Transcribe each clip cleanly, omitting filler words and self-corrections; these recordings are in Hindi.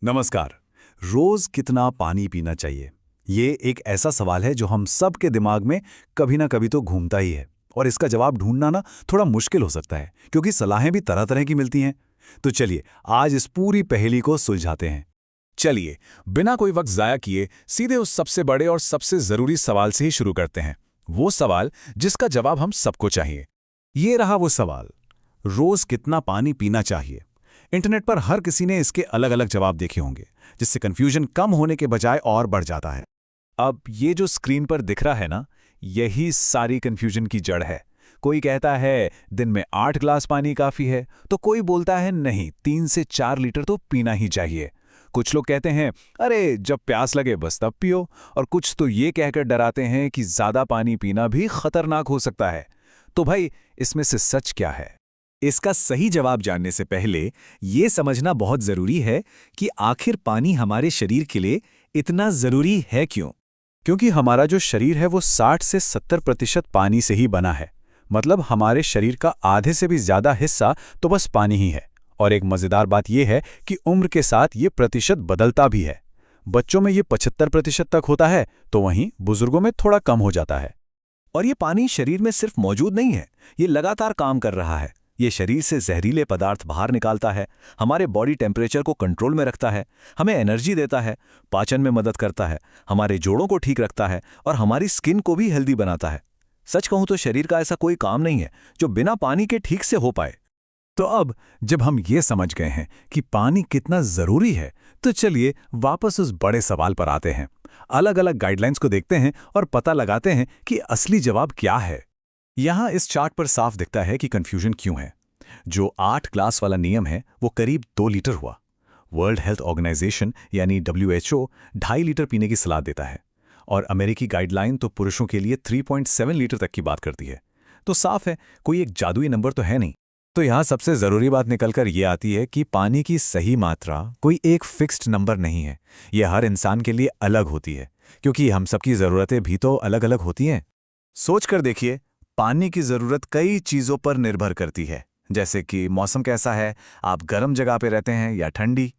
नमस्कार। रोज कितना पानी पीना चाहिए? ये एक ऐसा सवाल है जो हम सब के दिमाग में कभी ना कभी तो घूमता ही है। और इसका जवाब ढूंढना ना थोड़ा मुश्किल हो सकता है, क्योंकि सलाहें भी तरह तरह की मिलती हैं। तो चलिए आज इस पूरी पहेली को सुलझाते हैं। चलिए, बिना कोई वक्त ज़ाया किए सीधे उस सबसे बड़े और सबसे ज़रूरी सवाल से ही शुरू करते हैं। वो सवाल जिसका जवाब हम सबको चाहिए। ये रहा वो सवाल, रोज कितना पानी पीना चाहिए। इंटरनेट पर हर किसी ने इसके अलग अलग जवाब देखे होंगे, जिससे कंफ्यूजन कम होने के बजाय और बढ़ जाता है। अब ये जो स्क्रीन पर दिख रहा है ना, यही सारी कंफ्यूजन की जड़ है। कोई कहता है दिन में 8 ग्लास पानी काफी है, तो कोई बोलता है नहीं, 3 से 4 लीटर तो पीना ही चाहिए। कुछ लोग कहते हैं अरे जब प्यास लगे बस तब पियो, और कुछ तो ये कहकर डराते हैं कि ज्यादा पानी पीना भी खतरनाक हो सकता है। तो भाई, इसमें से सच क्या है? इसका सही जवाब जानने से पहले ये समझना बहुत जरूरी है कि आखिर पानी हमारे शरीर के लिए इतना जरूरी है क्यों। क्योंकि हमारा जो शरीर है वो 60 से 70% पानी से ही बना है। मतलब हमारे शरीर का आधे से भी ज्यादा हिस्सा तो बस पानी ही है। और एक मजेदार बात यह है कि उम्र के साथ ये प्रतिशत बदलता भी है। बच्चों में ये 75% तक होता है, तो वहीं बुजुर्गों में थोड़ा कम हो जाता है। और ये पानी शरीर में सिर्फ मौजूद नहीं है, ये लगातार काम कर रहा है। ये शरीर से जहरीले पदार्थ बाहर निकालता है, हमारे बॉडी टेम्परेचर को कंट्रोल में रखता है, हमें एनर्जी देता है, पाचन में मदद करता है, हमारे जोड़ों को ठीक रखता है और हमारी स्किन को भी हेल्दी बनाता है। सच कहूं तो शरीर का ऐसा कोई काम नहीं है जो बिना पानी के ठीक से हो पाए। तो अब जब हम ये समझ गए हैं कि पानी कितना जरूरी है, तो चलिए वापस उस बड़े सवाल पर आते हैं। अलग अलग गाइडलाइंस को देखते हैं और पता लगाते हैं कि असली जवाब क्या है। यहाँ इस चार्ट पर साफ दिखता है कि कंफ्यूजन क्यों है। जो 8 ग्लास वाला नियम है वो करीब 2 लीटर हुआ। वर्ल्ड हेल्थ ऑर्गेनाइजेशन यानी WHO 2.5 लीटर पीने की सलाह देता है, और अमेरिकी गाइडलाइन तो पुरुषों के लिए 3.7 लीटर तक की बात करती है। तो साफ है, कोई एक जादुई नंबर तो है नहीं। तो यहाँ सबसे ज़रूरी बात निकलकर ये आती है कि पानी की सही मात्रा कोई एक फिक्स्ड नंबर नहीं है। यह हर इंसान के लिए अलग होती है, क्योंकि हम सबकी ज़रूरतें भी तो अलग अलग होती हैं। सोच कर देखिए, पानी की ज़रूरत कई चीज़ों पर निर्भर करती है, जैसे कि मौसम कैसा है, आप गर्म जगह पे रहते हैं या ठंडी,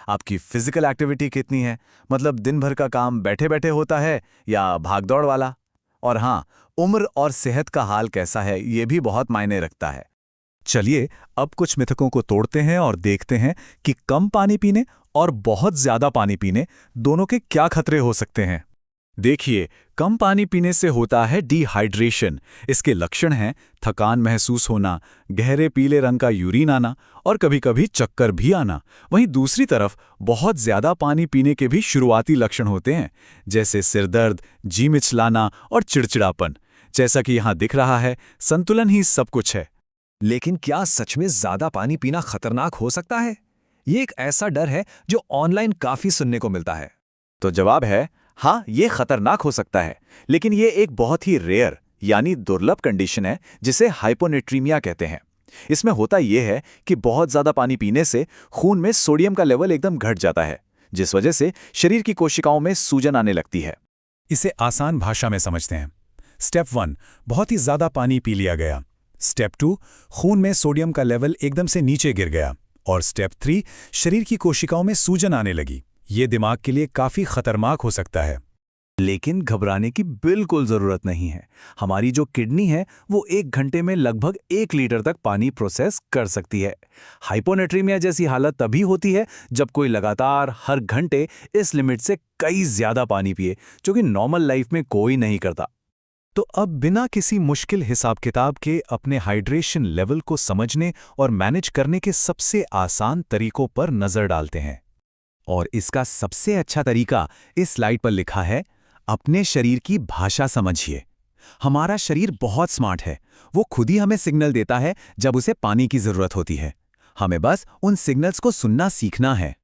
आपकी फिजिकल एक्टिविटी कितनी है, मतलब दिन भर का काम बैठे बैठे होता है या भागदौड़ वाला, और हाँ, उम्र और सेहत का हाल कैसा है, ये भी बहुत मायने रखता है। चलिए अब कुछ मिथकों को तोड़ते हैं और देखते हैं कि कम पानी पीने और बहुत ज्यादा पानी पीने दोनों के क्या खतरे हो सकते हैं। देखिए, कम पानी पीने से होता है डिहाइड्रेशन। इसके लक्षण हैं थकान महसूस होना, गहरे पीले रंग का यूरिन आना और कभी-कभी चक्कर भी आना। वहीं दूसरी तरफ बहुत ज्यादा पानी पीने के भी शुरुआती लक्षण होते हैं, जैसे सिरदर्द, जी मिचलाना और चिड़चिड़ापन। जैसा कि यहाँ दिख रहा है, संतुलन ही सब कुछ है। लेकिन क्या सच में ज्यादा पानी पीना खतरनाक हो सकता है? ये एक ऐसा डर है जो ऑनलाइन काफी सुनने को मिलता है। तो जवाब है हाँ, ये खतरनाक हो सकता है, लेकिन ये एक बहुत ही रेयर यानी दुर्लभ कंडीशन है जिसे हाइपोनेट्रीमिया कहते हैं। इसमें होता यह है कि बहुत ज्यादा पानी पीने से खून में सोडियम का लेवल एकदम घट जाता है, जिस वजह से शरीर की कोशिकाओं में सूजन आने लगती है। इसे आसान भाषा में समझते हैं। स्टेप 1, बहुत ही ज्यादा पानी पी लिया गया। स्टेप 2, खून में सोडियम का लेवल एकदम से नीचे गिर गया। और स्टेप 3, शरीर की कोशिकाओं में सूजन आने लगी। ये दिमाग के लिए काफी खतरनाक हो सकता है। लेकिन घबराने की बिल्कुल जरूरत नहीं है। हमारी जो किडनी है वो 1 घंटे में लगभग 1 लीटर तक पानी प्रोसेस कर सकती है। हाइपोनेट्रीमिया जैसी हालत तभी होती है जब कोई लगातार हर घंटे इस लिमिट से कई ज्यादा पानी पिए, जो कि नॉर्मल लाइफ में कोई नहीं करता। तो अब बिना किसी मुश्किल हिसाब किताब के अपने हाइड्रेशन लेवल को समझने और मैनेज करने के सबसे आसान तरीकों पर नजर डालते हैं। और इसका सबसे अच्छा तरीका इस स्लाइड पर लिखा है। अपने शरीर की भाषा समझिए। हमारा शरीर बहुत स्मार्ट है, वो खुद ही हमें सिग्नल देता है जब उसे पानी की जरूरत होती है। हमें बस उन सिग्नल्स को सुनना सीखना है।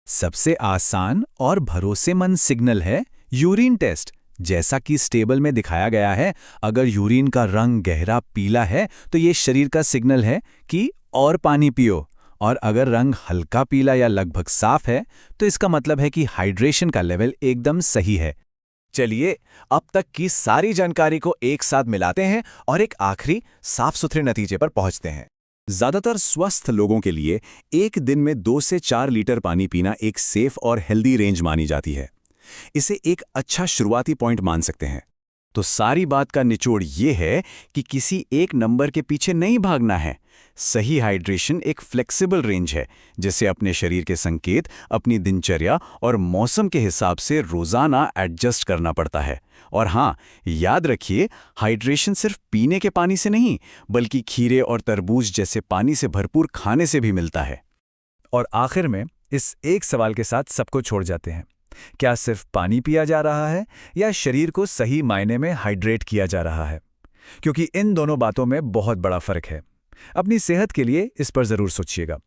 सबसे आसान और भरोसेमंद सिग्नल है यूरिन टेस्ट। जैसा कि इस टेबल में दिखाया गया है, अगर यूरिन का रंग गहरा पीला है तो ये शरीर का सिग्नल है कि और पानी पियो, और अगर रंग हल्का पीला या लगभग साफ है तो इसका मतलब है कि हाइड्रेशन का लेवल एकदम सही है। चलिए अब तक की सारी जानकारी को एक साथ मिलाते हैं और एक आखिरी साफ सुथरे नतीजे पर पहुंचते हैं। ज़्यादातर स्वस्थ लोगों के लिए एक दिन में 2 से 4 लीटर पानी पीना एक सेफ और हेल्दी रेंज मानी जाती है। इसे एक अच्छा शुरुआती पॉइंट मान सकते हैं। तो सारी बात का निचोड़ ये है कि किसी एक नंबर के पीछे नहीं भागना है। सही हाइड्रेशन एक फ्लेक्सिबल रेंज है, जिसे अपने शरीर के संकेत, अपनी दिनचर्या और मौसम के हिसाब से रोज़ाना एडजस्ट करना पड़ता है। और हाँ, याद रखिए, हाइड्रेशन सिर्फ पीने के पानी से नहीं, बल्कि खीरे और तरबूज जैसे पानी से भरपूर खाने से भी मिलता है। और आखिर में इस एक सवाल के साथ सबको छोड़ जाते हैं। क्या सिर्फ पानी पिया जा रहा है या शरीर को सही मायने में हाइड्रेट किया जा रहा है? क्योंकि इन दोनों बातों में बहुत बड़ा फर्क है। अपनी सेहत के लिए इस पर ज़रूर सोचिएगा।